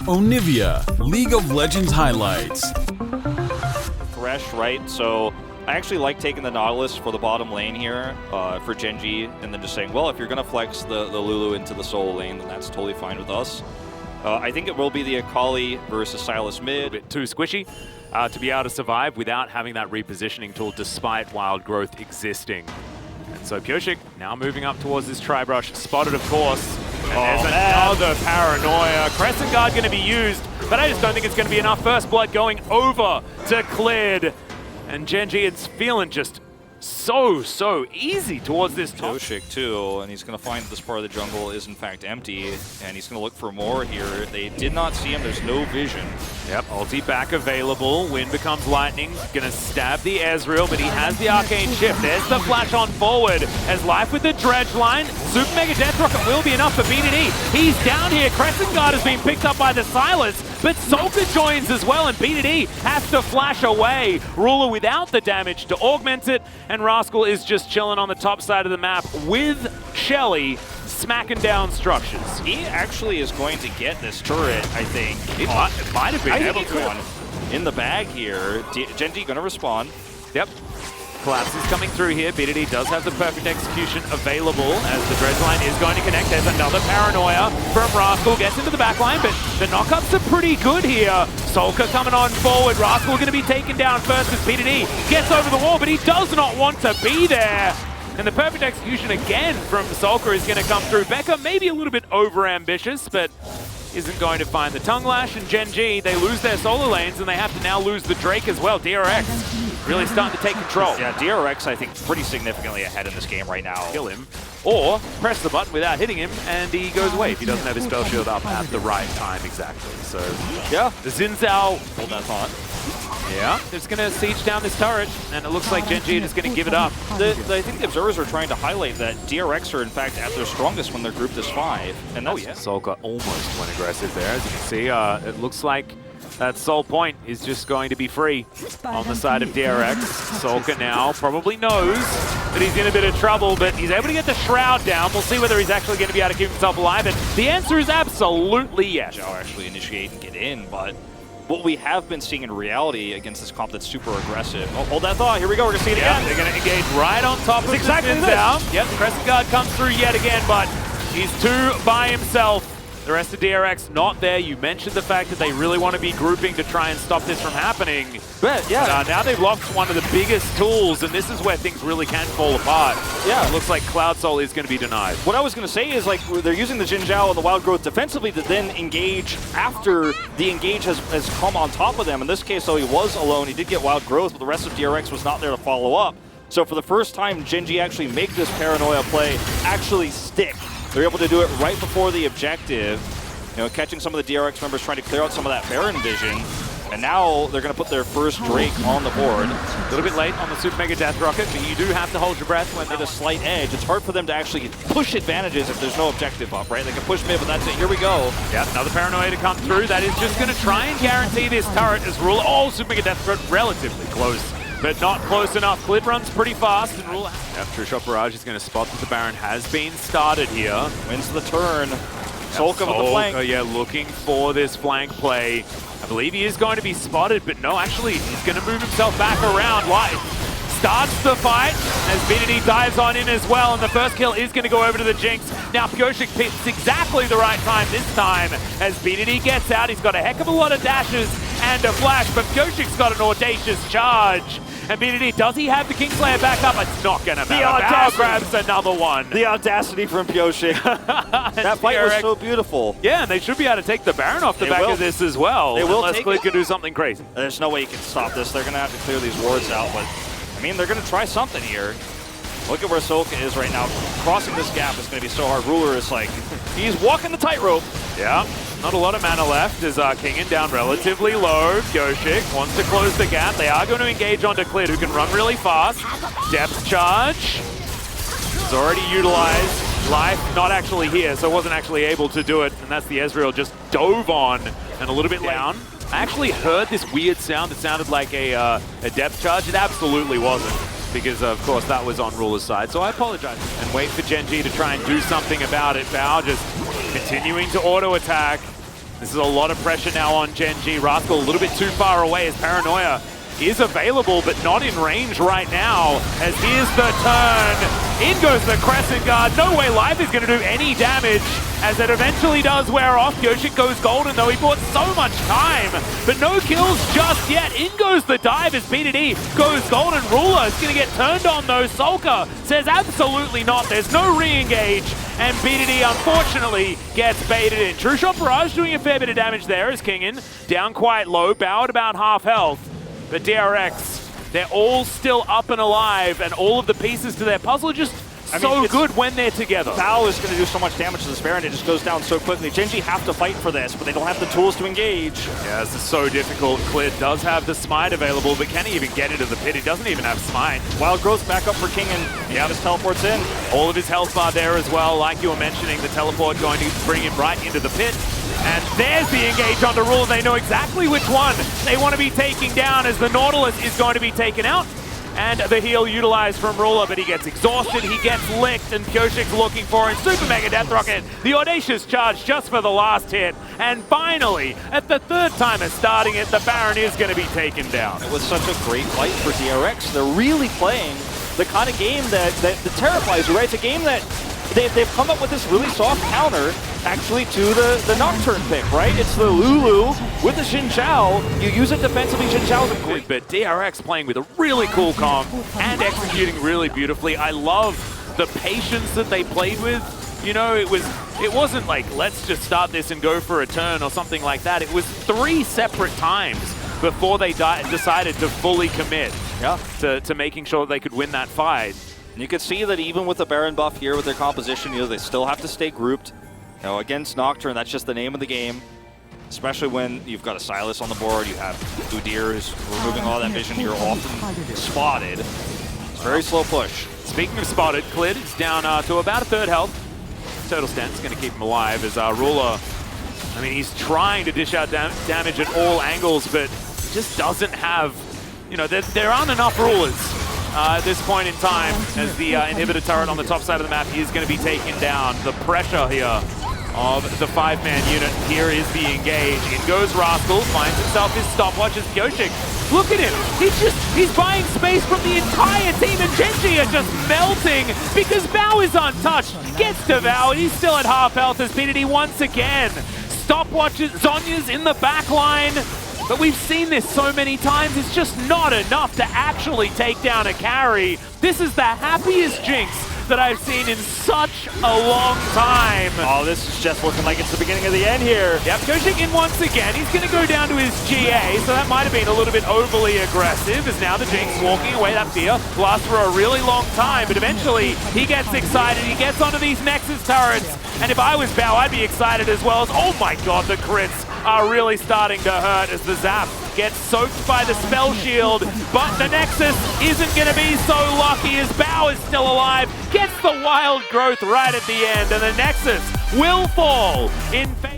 Onivia, League of Legends highlights. Thresh, right? So I actually like taking the Nautilus for the bottom lane here for Gen.G, and then just saying, well, if you're going to flex the Lulu into the solo lane, then that's totally fine with us. I think it will be the Akali versus Sylas mid. A bit too squishy to be able to survive without having that repositioning tool despite wild growth existing. And so Pyosik now moving up towards this Tribrush, spotted of course. And there's another paranoia. Crescent Guard going to be used, but I just don't think it's going to be enough. First blood going over to Cleared. And Gen.G is feeling just so easy towards this top. Pyosik too, and he's going to find that this part of the jungle is in fact empty, and he's going to look for more here. They did not see him, there's no vision. Yep, ulti back available. Wind becomes lightning. Gonna stab the Ezreal, but he has the arcane shift. There's the flash on forward. As life with the dredge line. Super Mega Death Rocket will be enough for BDD. He's down here. Crescent Guard has been picked up by the Sylas, but Sulka joins as well, and BDD has to flash away. Ruler without the damage to augment it, and Rascal is just chilling on the top side of the map with Shelly smacking down structures. He actually is going to get this turret, I think. It might have been able to. One in the bag here. Gen.G going to respond. Yep. Collapse is coming through here. BDD does have the perfect execution available as the dredge line is going to connect. There's another paranoia from Rascal. Gets into the back line, but the knockups are pretty good here. Sulka coming on forward. Rascal going to be taken down first as BDD gets over the wall, but he does not want to be there. And the perfect execution again from Sulka is going to come through. Becca maybe a little bit over-ambitious, but isn't going to find the tongue lash. And Gen.G, they lose their solo lanes, and they have to now lose the Drake as well. DRX really starting to take control. Yeah, DRX, I think, pretty significantly ahead in this game right now. Kill him, or press the button without hitting him, and he goes away if he doesn't have his spell shield up at the right time exactly. So, yeah, the Xin Zhao, hold that thought. Yeah, it's going to siege down this turret, and it looks like Gen.G is going to give it up. I think the observers are trying to highlight that DRX are, in fact, at their strongest when they're grouped as 5. And that's, Sulka almost went aggressive there. As you can see, it looks like that Soul Point is just going to be free on the side of DRX. Sulka now probably knows that he's in a bit of trouble, but he's able to get the Shroud down. We'll see whether he's actually going to be able to keep himself alive, and the answer is absolutely yes. I'll actually initiate and get in, but what we have been seeing in reality against this comp that's super aggressive. Oh, hold that thought. Here we go. We're going to see it again. They're going to engage right on top of exactly this. Down. Yep, the Crescent Guard comes through yet again, but he's two by himself. The rest of DRX not there. You mentioned the fact that they really want to be grouping to try and stop this from happening. But yeah, now they've lost one of the biggest tools, and this is where things really can fall apart. Yeah, it looks like Cloud Soul is going to be denied. What I was going to say is, like, they're using the Xin Zhao and the Wild Growth defensively to then engage after the engage has come on top of them. In this case, though, he was alone. He did get Wild Growth, but the rest of DRX was not there to follow up. So for the first time, Gen.G actually make this paranoia play actually stick. They're able to do it right before the objective. You know, catching some of the DRX members trying to clear out some of that Baron vision. And now they're going to put their first Drake on the board. A little bit late on the Super Mega Death Rocket, but you do have to hold your breath when at a slight edge. It's hard for them to actually push advantages if there's no objective up, right? They can push mid, but that's it. Here we go. Yeah, another paranoia to come through. That is just going to try and guarantee this turret as Rule. Oh, Super Mega Death Rocket relatively close, but not close enough. Clid runs pretty fast, and Rule. True Shot Barrage is going to spot that the Baron has been started here. Wins the turn. Sulka with the flank. Yeah, looking for this flank play. I believe he is going to be spotted, but no, actually, he's going to move himself back around. Light starts the fight as BDD dives on in as well, and the first kill is going to go over to the Jinx. Now Pyosik picks exactly the right time this time as BDD gets out. He's got a heck of a lot of dashes and a flash, but Pyosik's got an audacious charge. And BDD, does he have the Kingslayer back up? It's not going to matter. Bao grabs another one. The audacity from Pyosik. That fight was so beautiful. Yeah, and they should be able to take the Baron off the back of this as well. They will, unless Clid can do something crazy. There's no way you can stop this. They're going to have to clear these wards out, but I mean, they're going to try something here. Look at where Sulka is right now. Crossing this gap is going to be so hard. Ruler is like, he's walking the tightrope. Yeah, not a lot of mana left as Kingen down relatively low. Pyosik wants to close the gap. They are going to engage onto Clid, who can run really fast. Depth charge is already utilized. Life not actually here, so wasn't actually able to do it. And that's the Ezreal just dove on and a little bit down. I actually heard this weird sound that sounded like a depth charge. It absolutely wasn't, because of course that was on Ruler's side, so I apologize. And wait for Gen.G to try and do something about it. Bao just continuing to auto attack. This is a lot of pressure now on Gen.G. Rascal a little bit too far away as Paranoia is available, but not in range right now, as here's the turn. In goes the Crescent Guard. No way Life is going to do any damage, as it eventually does wear off. Yoshik goes golden, though he bought so much time, but no kills just yet. In goes the dive as BDD goes golden. Ruler is going to get turned on, though. Sulka says absolutely not. There's no re-engage, and BDD unfortunately gets baited in. True Shot Barrage doing a fair bit of damage there as Kingin down quite low, Bao at about half health. But DRX, they're all still up and alive, and all of the pieces to their puzzle are just so good when they're together. Bao is going to do so much damage to this Baron, it just goes down so quickly. Gen.G have to fight for this, but they don't have the tools to engage. Yeah, this is so difficult. Clid does have the Smite available, but can he even get into the pit? He doesn't even have Smite. Wild Growth back up for King, and he just teleports in. All of his health bar there as well. Like you were mentioning, the teleport going to bring him right into the pit. And there's the engage on the Rule. They know exactly which one they want to be taking down, as the Nautilus is going to be taken out. And the heal utilized from Ruler, but he gets exhausted, he gets licked, and Kyoshik's looking for him. Super Mega Death Rocket, the audacious charge just for the last hit. And finally, at the third time of starting it, the Baron is going to be taken down. It was such a great fight for DRX. They're really playing the kind of game that terrifies you, right? It's a game that they've come up with this really soft counter actually to the Nocturne pick, right? It's the Lulu with the Xin Zhao. You use it defensively, Xin Zhao's a great. But DRX playing with a really cool comp and executing really beautifully. I love the patience that they played with. You know, it wasn't like, let's just start this and go for a turn or something like that. It was 3 separate times before they decided to fully commit to making sure they could win that fight. And you can see that even with the Baron buff here with their composition, you know, they still have to stay grouped. You know, against Nocturne, that's just the name of the game. Especially when you've got a Silas on the board, you have Udyr who's removing all that vision, you're often spotted. It's a very slow push. Speaking of spotted, Clid is down to about a third health. Turtle Stance is going to keep him alive as Ruler, I mean, he's trying to dish out damage at all angles, but just doesn't have, you know, there aren't enough Rulers. At this point in time, as the inhibitor turret on the top side of the map is going to be taken down. The pressure here of the 5-man unit. Here is the engage. In goes Rascal, finds himself his stopwatch as Kyoshik. Look at him. He's buying space from the entire team, and Gen.G are just melting because Bao is untouched. Gets to Bao, he's still at half health as BDD once again. Stopwatches, Zonya's in the back line. But we've seen this so many times, it's just not enough to actually take down a carry. This is the happiest Jinx that I've seen in such a long time. Oh, this is just looking like it's the beginning of the end here. Yep, Kyoshik in once again. He's going to go down to his GA, so that might have been a little bit overly aggressive, as now the Jinx walking away. That fear lasts for a really long time, but eventually he gets excited. He gets onto these Nexus turrets, and if I was Bao, I'd be excited as well. As, oh my god, the crits are really starting to hurt as the Zap gets soaked by the spell shield, but the Nexus isn't going to be so lucky as Bao is still alive, gets the wild growth right at the end, and the Nexus will fall in favor.